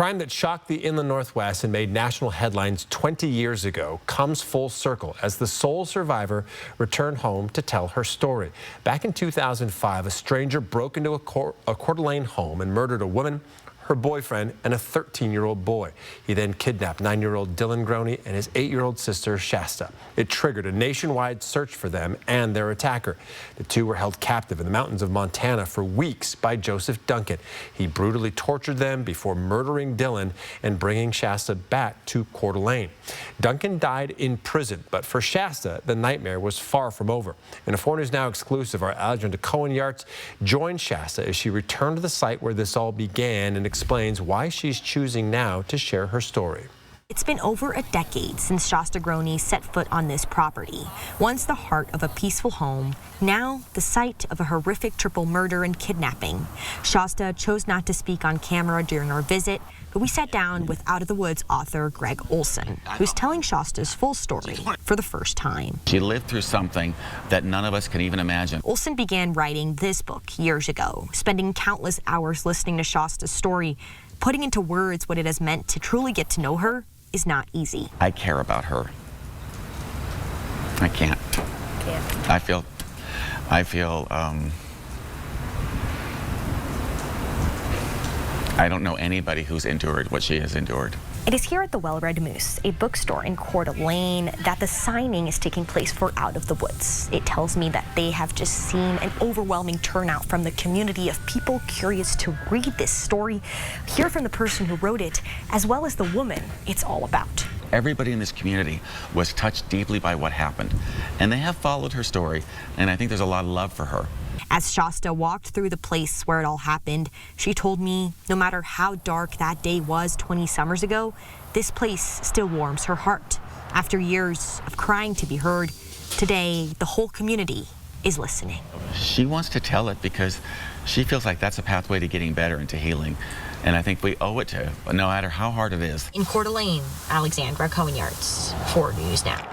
Crime that shocked the inland Northwest and made national headlines 20 years ago comes full circle as the sole survivor returned home to tell her story. Back in 2005, a stranger broke into a Coeur d'Alene home and murdered a woman, her boyfriend, and a 13-year-old boy. He then kidnapped 9-year-old Dylan Groene and his 8-year-old sister, Shasta. It triggered a nationwide search for them and their attacker. The two were held captive in the mountains of Montana for weeks by Joseph Duncan. He brutally tortured them before murdering Dylan and bringing Shasta back to Coeur d'Alene. Duncan died in prison, but for Shasta, the nightmare was far from over. In a 4 News Now exclusive, our Alexandra Cohen-Yarts joined Shasta as she returned to the site where this all began and explains why she's choosing now to share her story. It's been over a decade since Shasta Groene set foot on this property. Once the heart of a peaceful home, now the site of a horrific triple murder and kidnapping. Shasta chose not to speak on camera during our visit, but we sat down with Out of the Woods author Greg Olson, who's telling Shasta's full story for the first time. She lived through something that none of us can even imagine. Olson began writing this book years ago, spending countless hours listening to Shasta's story. Putting into words what it has meant to truly get to know her is not easy. I care about her. I can't. I feel I don't know anybody who's endured what she has endured. It is here at the Well-Read Moose, a bookstore in Coeur d'Alene, that the signing is taking place for Out of the Woods. It tells me that they have just seen an overwhelming turnout from the community of people curious to read this story, hear from the person who wrote it, as well as the woman it's all about. Everybody in this community was touched deeply by what happened, and they have followed her story, and I think there's a lot of love for her. As Shasta walked through the place where it all happened, she told me no matter how dark that day was 20 summers ago, this place still warms her heart. After years of crying to be heard, today the whole community is listening. She wants to tell it because she feels like that's a pathway to getting better and to healing. And I think we owe it to her, no matter how hard it is. In Coeur d'Alene, Alexandra Cohen-Yarts, 4 News Now.